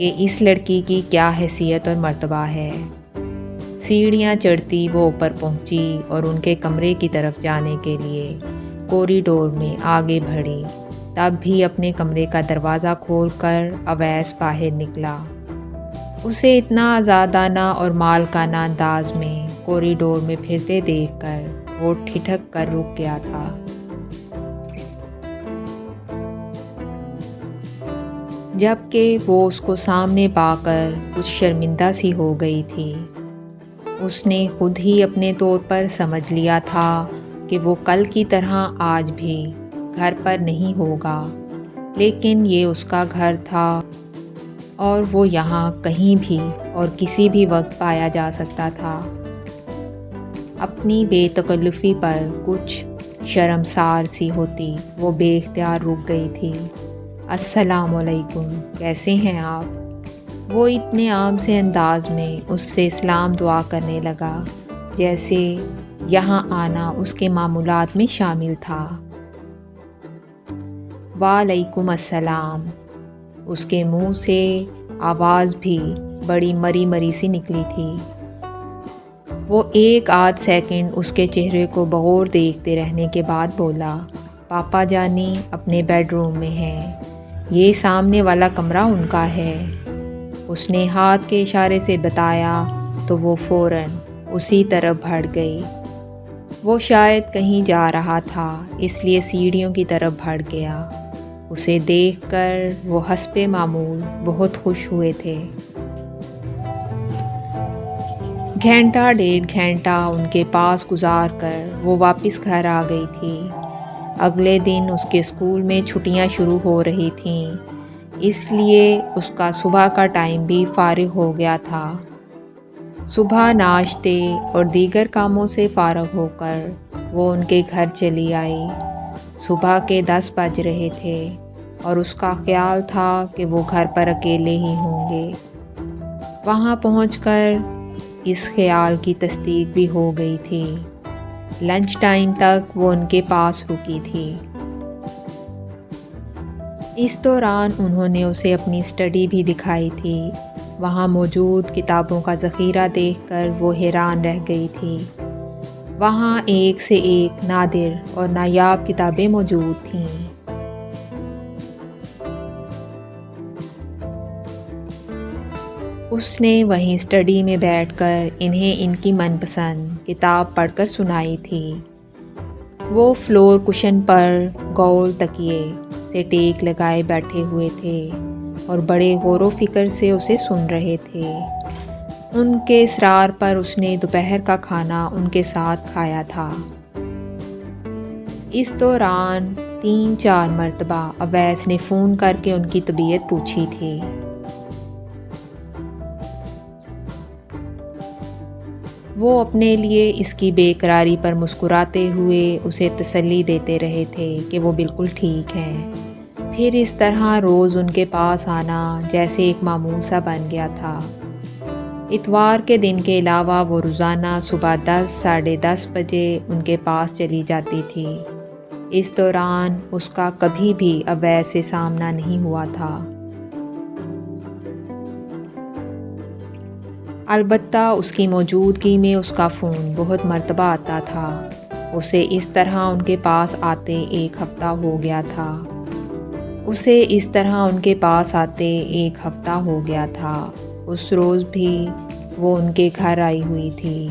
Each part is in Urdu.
کہ اس لڑکی کی کیا حیثیت اور مرتبہ ہے۔ سیڑھیاں چڑھتی وہ اوپر پہنچی اور ان کے کمرے کی طرف جانے کے لیے کوریڈور میں آگے بڑھی، تب بھی اپنے کمرے کا دروازہ کھول کر اویس باہر نکلا۔ اسے اتنا آزادانہ اور مالکانہ انداز میں کوریڈور میں پھرتے دیکھ کر وہ ٹھٹک کر رک گیا تھا۔ جبکہ وہ اس کو سامنے پا کر کچھ شرمندہ سی ہو گئی تھی۔ اس نے خود ہی اپنے طور پر سمجھ لیا تھا کہ وہ کل کی طرح آج بھی گھر پر نہیں ہوگا، لیکن یہ اس کا گھر تھا اور وہ یہاں کہیں بھی اور کسی بھی وقت پایا جا سکتا تھا۔ اپنی بے تکلفی پر کچھ شرمسار سی ہوتی وہ بے اختیار رک گئی تھی۔ السلام علیکم، کیسے ہیں آپ؟ وہ اتنے عام سے انداز میں اس سے سلام دعا کرنے لگا جیسے یہاں آنا اس کے معمولات میں شامل تھا۔ وعلیکم السلام۔ اس کے منہ سے آواز بھی بڑی مری مری سی نکلی تھی۔ وہ ایک آدھ سیکنڈ اس کے چہرے کو بغور دیکھتے رہنے کے بعد بولا، پاپا جانی اپنے بیڈ روم میں ہیں، یہ سامنے والا کمرہ ان کا ہے۔ اس نے ہاتھ کے اشارے سے بتایا تو وہ فوراً اسی طرف بڑھ گئی۔ وہ شاید کہیں جا رہا تھا اس لیے سیڑھیوں کی طرف بڑھ گیا۔ اسے دیکھ کر وہ حسب معمول بہت خوش ہوئے تھے۔ گھنٹہ ڈیڑھ گھنٹہ ان کے پاس گزار کر وہ واپس گھر آ گئی تھی۔ اگلے دن اس کے اسکول میں چھٹیاں شروع ہو رہی تھیں، اس لیے اس کا صبح کا ٹائم بھی فارغ ہو گیا تھا۔ صبح ناشتے اور دیگر کاموں سے فارغ ہو کر وہ ان کے گھر چلی آئی۔ صبح کے 10 بج رہے تھے اور اس کا خیال تھا کہ وہ گھر پر اکیلے ہی ہوں گے۔ وہاں پہنچ کر اس خیال کی تصدیق بھی ہو گئی تھی۔ لنچ ٹائم تک وہ ان کے پاس رکی تھی۔ اس دوران انہوں نے اسے اپنی اسٹڈی بھی دکھائی تھی۔ وہاں موجود کتابوں کا ذخیرہ دیکھ کر وہ حیران رہ گئی تھی۔ وہاں ایک سے ایک نادر اور نایاب کتابیں موجود تھیں۔ اس نے وہیں اسٹڈی میں بیٹھ کر انہیں ان کی من پسند کتاب پڑھ کر سنائی تھی۔ وہ فلور کشن پر گول تکیے سے ٹیک لگائے بیٹھے ہوئے تھے اور بڑے غور و فکر سے اسے سن رہے تھے۔ ان کے اصرار پر اس نے دوپہر کا کھانا ان کے ساتھ کھایا تھا۔ اس دوران 3-4 مرتبہ اویس نے فون کر کے ان کی طبیعت پوچھی تھی۔ وہ اپنے لیے اس کی بے قراری پر مسکراتے ہوئے اسے تسلی دیتے رہے تھے کہ وہ بالکل ٹھیک ہیں۔ پھر اس طرح روز ان کے پاس آنا جیسے ایک معمول سا بن گیا تھا۔ اتوار کے دن کے علاوہ وہ روزانہ صبح 10-10:30 بجے ان کے پاس چلی جاتی تھی۔ اس دوران اس کا کبھی بھی اویس سے سامنا نہیں ہوا تھا۔ البتہ اس کی موجودگی میں اس کا فون بہت مرتبہ آتا تھا۔ اسے اس طرح ان کے پاس آتے 1 ہفتہ ہو گیا تھا۔ اس روز بھی وہ ان کے گھر آئی ہوئی تھی۔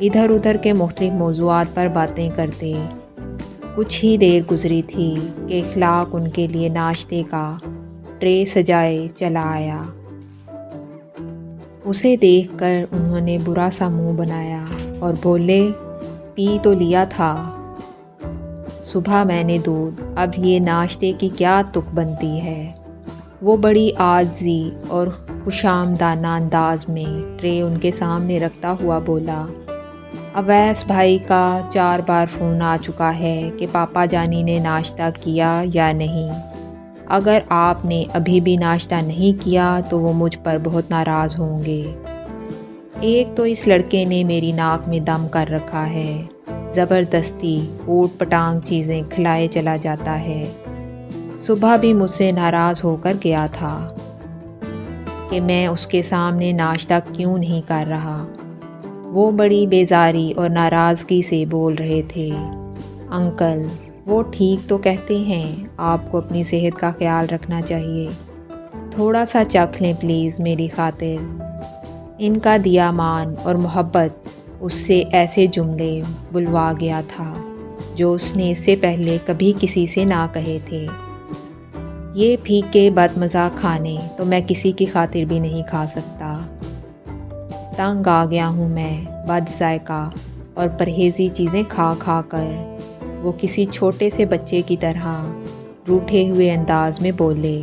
ادھر ادھر کے مختلف موضوعات پر باتیں کرتے کچھ ہی دیر گزری تھی کہ اخلاق ان کے لیے ناشتے کا ٹرے سجائے چلا آیا۔ اسے دیکھ کر انہوں نے برا سا منہ بنایا اور بولے، پی تو لیا تھا صبح میں نے دودھ، اب یہ ناشتے کی کیا تک بنتی ہے؟ وہ بڑی عاجزی اور خوشامدانہ انداز میں ٹرے ان کے سامنے رکھتا ہوا بولا، اویس بھائی کا 4 بار فون آ چکا ہے کہ پاپا جانی نے ناشتہ کیا یا نہیں۔ اگر آپ نے ابھی بھی ناشتہ نہیں کیا تو وہ مجھ پر بہت ناراض ہوں گے۔ ایک تو اس لڑکے نے میری ناک میں دم کر رکھا ہے، زبردستی اوٹ پٹانگ چیزیں کھلائے چلا جاتا ہے۔ صبح بھی مجھ سے ناراض ہو کر گیا تھا۔ کہ میں اس کے سامنے ناشتہ کیوں نہیں کر رہا۔ وہ بڑی بیزاری اور ناراضگی سے بول رہے تھے۔ انکل، وہ ٹھیک تو کہتے ہیں، آپ کو اپنی صحت کا خیال رکھنا چاہیے۔ تھوڑا سا چکھ لیں پلیز میری خاطر۔ ان کا دیا مان اور محبت اس سے ایسے جملے بلوا گیا تھا جو اس نے اس سے پہلے کبھی کسی سے نہ کہے تھے۔ یہ پھیکے بدمزہ کھانے تو میں کسی کی خاطر بھی نہیں کھا سکتا۔ تنگ آ گیا ہوں میں بد ذائقہ اور پرہیزی چیزیں کھا کھا کر۔ وہ کسی چھوٹے سے بچے کی طرح روٹھے ہوئے انداز میں بولے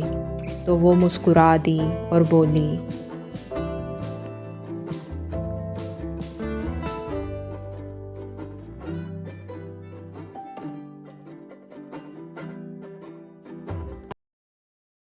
تو وہ مسکرا دی اور بولی،